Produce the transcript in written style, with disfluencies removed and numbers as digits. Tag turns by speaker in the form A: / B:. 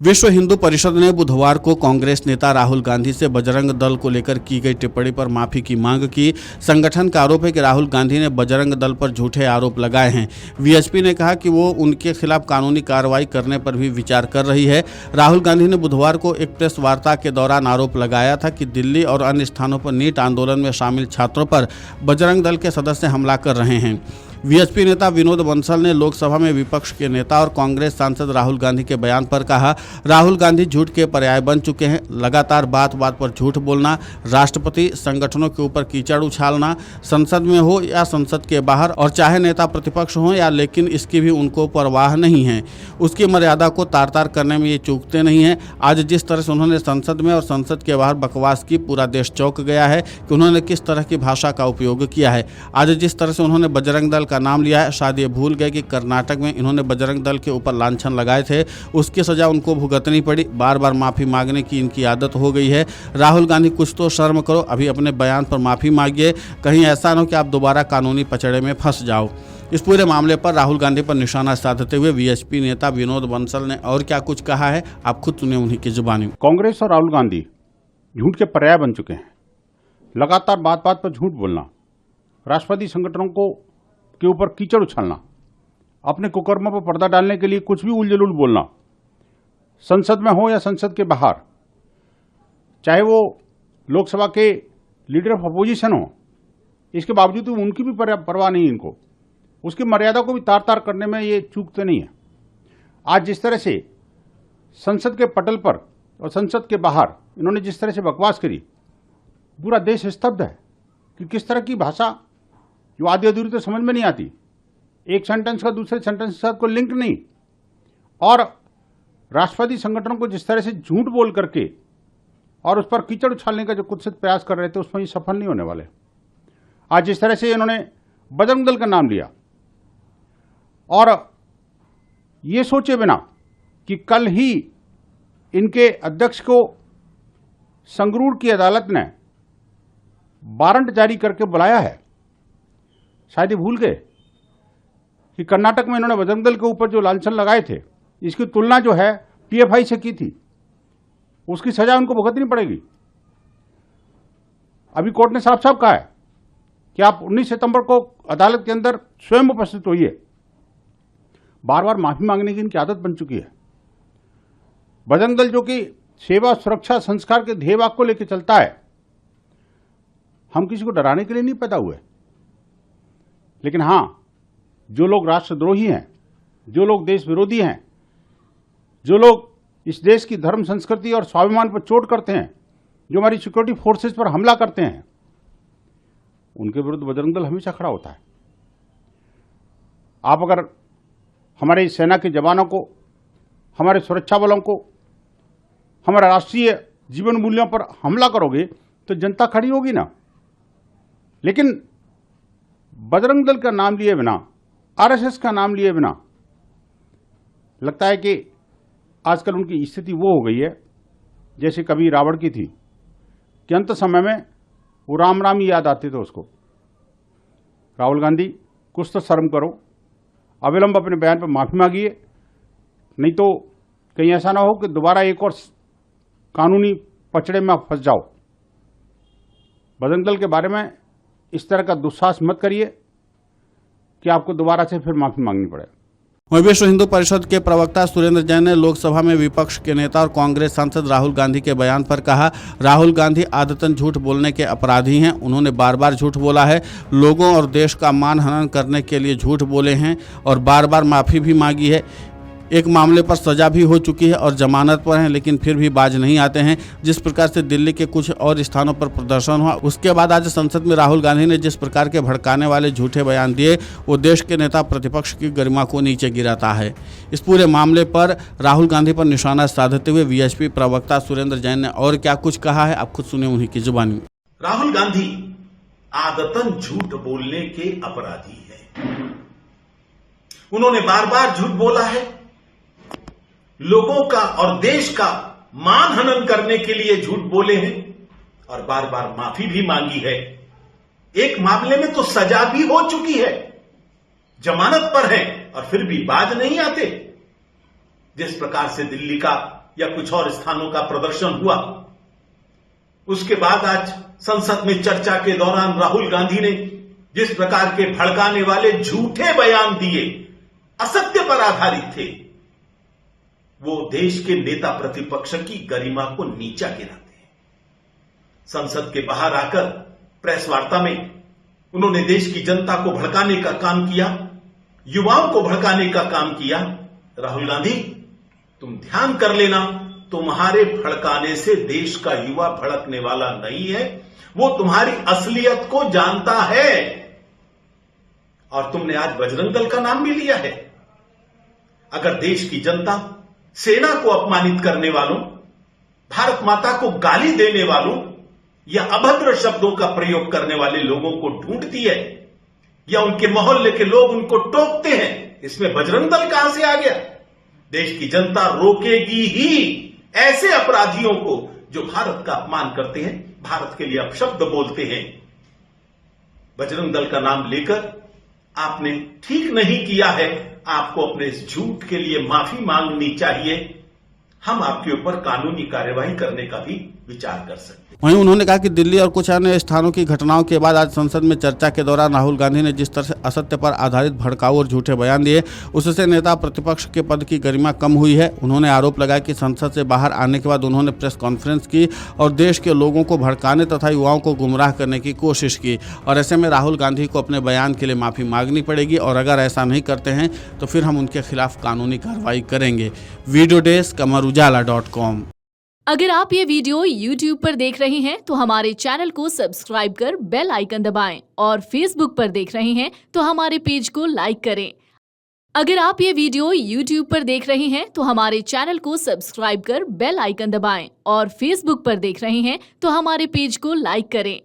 A: विश्व हिंदू परिषद ने बुधवार को कांग्रेस नेता राहुल गांधी से बजरंग दल को लेकर की गई टिप्पणी पर माफी की मांग की। संगठन का आरोप है कि राहुल गांधी ने बजरंग दल पर झूठे आरोप लगाए हैं। वीएचपी ने कहा कि वो उनके खिलाफ कानूनी कार्रवाई करने पर भी विचार कर रही है। राहुल गांधी ने बुधवार को एक प्रेस वार्ता के दौरान आरोप लगाया था कि दिल्ली और अन्य स्थानों पर नीट आंदोलन में शामिल छात्रों पर बजरंग दल के सदस्य हमला कर रहे हैं। वीएचपी नेता विनोद बंसल ने लोकसभा में विपक्ष के नेता और कांग्रेस सांसद राहुल गांधी के बयान पर कहा, राहुल गांधी झूठ के पर्याय बन चुके हैं। लगातार बात बात पर झूठ बोलना, राष्ट्रपति, संगठनों के ऊपर कीचड़ उछालना, संसद में हो या संसद के बाहर, और चाहे नेता प्रतिपक्ष हो या, लेकिन इसकी भी उनको परवाह नहीं है। उसकी मर्यादा को तार तार करने में ये चूकते नहीं हैं। आज जिस तरह से उन्होंने संसद में और संसद के बाहर बकवास की, पूरा देश चौंक गया है कि उन्होंने किस तरह की भाषा का उपयोग किया है। आज जिस तरह से उन्होंने बजरंग दल का नाम लिया है, शायद ये भूल गए कि कर्नाटक में इन्होंने बजरंग दल के ऊपर लांछन लगाए थे, उसकी सजा उनको भुगतनी पड़ी। बार बार माफी मांगने की इनकी आदत हो गई है। राहुल गांधी, कुछ तो शर्म करो, अभी अपने बयान पर माफी मांगिए, कहीं ऐसा न हो कि आप दोबारा कानूनी पचड़े में फंस जाओ। इस पूरे मामले पर राहुल गांधी पर निशाना साधते हुए वीएचपी नेता विनोद बंसल ने और क्या कुछ कहा है, आप खुद सुनिए उन्हीं की जुबानी।
B: कांग्रेस और राहुल गांधी झूठ के पर्याय बन चुके हैं। लगातार बात बात पर झूठ बोलना, राष्ट्रवादी संगठनों के ऊपर कीचड़ उछालना, अपने कुकर्मों पर पर्दा डालने के लिए कुछ भी उलझुल बोलना, संसद में हो या संसद के बाहर, चाहे वो लोकसभा के लीडर ऑफ अपोजिशन हो, इसके बावजूद उनकी भी परवाह नहीं इनको। उसकी मर्यादा को भी तार तार करने में ये चूकते नहीं है। आज जिस तरह से संसद के पटल पर और संसद के बाहर इन्होंने जिस तरह से बकवास करी, पूरा देश स्तब्ध है कि किस तरह की भाषा जो आधी अधूरी तो समझ में नहीं आती, एक सेंटेंस का दूसरे सेंटेंस के साथ कोई लिंक नहीं, और राष्ट्रवादी संगठनों को जिस तरह से झूठ बोल करके और उस पर कीचड़ उछालने का जो कुत्सित प्रयास कर रहे थे, उसमें ये सफल नहीं होने वाले। आज जिस तरह से इन्होंने बजरंग दल का नाम लिया और ये सोचे बिना कि कल ही इनके अध्यक्ष को संगरूर की अदालत ने वारंट जारी करके बुलाया है, शायद ये भूल गए कि कर्नाटक में इन्होंने बजरंग दल के ऊपर जो लांछन लगाए थे, इसकी तुलना जो है पीएफआई से की थी, उसकी सजा उनको भुगतनी पड़ेगी। अभी कोर्ट ने साफ साफ कहा है कि आप 19 सितंबर को अदालत के अंदर स्वयं उपस्थित होइए। बार बार माफी मांगने की इनकी आदत बन चुकी है। बजरंग दल जो कि सेवा, सुरक्षा, संस्कार के ध्येय वाक्य को लेकर चलता है, हम किसी को डराने के लिए नहीं पैदा हुए, लेकिन हां, जो लोग राष्ट्रद्रोही हैं, जो लोग देश विरोधी हैं, जो लोग इस देश की धर्म, संस्कृति और स्वाभिमान पर चोट करते हैं, जो हमारी सिक्योरिटी फोर्सेस पर हमला करते हैं, उनके विरुद्ध बजरंग दल हमेशा खड़ा होता है। आप अगर हमारे सेना के जवानों को, हमारे सुरक्षा बलों को, हमारे राष्ट्रीय जीवन मूल्यों पर हमला करोगे तो जनता खड़ी होगी ना। लेकिन बजरंग दल का नाम लिए बिना, आरएसएस का नाम लिए बिना, लगता है कि आजकल उनकी स्थिति वो हो गई है जैसे कभी रावण की थी कि अंत समय में वो राम राम ही याद आते थे उसको। राहुल गांधी, कुछ तो शर्म करो, अविलंब अपने बयान पर माफी मांगिए, नहीं तो कहीं ऐसा ना हो कि दोबारा एक और कानूनी पचड़े में आप फंस जाओ। बजरंग दल के बारे में इस तरह का दुस्साहस मत करिए कि आपको दोबारा से फिर माफी मांगनी पड़े।
A: वहीं विश्व हिंदू परिषद के प्रवक्ता सुरेंद्र जैन ने लोकसभा में विपक्ष के नेता और कांग्रेस सांसद राहुल गांधी के बयान पर कहा, राहुल गांधी आदतन झूठ बोलने के अपराधी हैं। उन्होंने बार बार झूठ बोला है, लोगों और देश का मान हनन करने के लिए झूठ बोले हैं और बार बार माफी भी मांगी है। एक मामले पर सजा भी हो चुकी है और जमानत पर हैं, लेकिन फिर भी बाज नहीं आते हैं। जिस प्रकार से दिल्ली के कुछ और स्थानों पर प्रदर्शन हुआ, उसके बाद आज संसद में राहुल गांधी ने जिस प्रकार के भड़काने वाले झूठे बयान दिए, वो देश के नेता प्रतिपक्ष की गरिमा को नीचे गिराता है। इस पूरे मामले पर राहुल गांधी पर निशाना साधते हुए वीएचपी प्रवक्ता सुरेंद्र जैन ने और क्या कुछ कहा है, आप खुद सुनिए उन्हीं की जुबानी।
C: राहुल गांधी आदतन झूठ बोलने के अपराधी है। उन्होंने बार बार झूठ बोला है, लोगों का और देश का मान हनन करने के लिए झूठ बोले हैं और बार बार माफी भी मांगी है। एक मामले में तो सजा भी हो चुकी है, जमानत पर है और फिर भी बाज नहीं आते। जिस प्रकार से दिल्ली का या कुछ और स्थानों का प्रदर्शन हुआ। उसके बाद आज संसद में चर्चा के दौरान राहुल गांधी ने जिस प्रकार के भड़काने वाले झूठे बयान दिए, असत्य पर आधारित थे, वो देश के नेता प्रतिपक्ष की गरिमा को नीचा गिराते हैं। संसद के बाहर आकर प्रेस वार्ता में उन्होंने देश की जनता को भड़काने का काम किया, युवाओं को भड़काने का काम किया। राहुल गांधी, तुम ध्यान कर लेना, तुम्हारे भड़काने से देश का युवा भड़कने वाला नहीं है, वो तुम्हारी असलियत को जानता है। और तुमने आज बजरंग दल का नाम भी लिया है। अगर देश की जनता सेना को अपमानित करने वालों, भारत माता को गाली देने वालों या अभद्र शब्दों का प्रयोग करने वाले लोगों को ढूंढती है या उनके मोहल्ले के लोग उनको टोकते हैं, इसमें बजरंग दल कहां से आ गया? देश की जनता रोकेगी ही ऐसे अपराधियों को जो भारत का अपमान करते हैं, भारत के लिए अपशब्द बोलते हैं। बजरंग दल का नाम लेकर आपने ठीक नहीं किया है। आपको अपने इस झूठ के लिए माफी मांगनी चाहिए। हम आपके ऊपर कानूनी कार्यवाही करने का भी विचार कर सकते हैं।
A: वहीं उन्होंने कहा कि दिल्ली और कुछ अन्य स्थानों की घटनाओं के बाद आज संसद में चर्चा के दौरान राहुल गांधी ने जिस तरह से असत्य पर आधारित भड़काऊ और झूठे बयान दिए, उससे नेता प्रतिपक्ष के पद की गरिमा कम हुई है। उन्होंने आरोप लगाया कि संसद से बाहर आने के बाद उन्होंने प्रेस कॉन्फ्रेंस की और देश के लोगों को भड़काने तथा युवाओं को गुमराह करने की कोशिश की, और ऐसे में राहुल गांधी को अपने बयान के लिए माफी मांगनी पड़ेगी, और अगर ऐसा नहीं करते हैं तो फिर हम उनके खिलाफ कानूनी कार्रवाई करेंगे। Video desk amarujala.com।
D: अगर आप ये वीडियो YouTube पर देख रहे हैं तो हमारे चैनल को सब्सक्राइब कर बेल आइकन दबाएं, और Facebook पर देख रहे हैं तो हमारे पेज को लाइक करें। अगर आप ये वीडियो YouTube पर देख रहे हैं तो हमारे चैनल को सब्सक्राइब कर बेल आइकन दबाएं, और Facebook पर देख रहे हैं तो हमारे पेज को लाइक करें।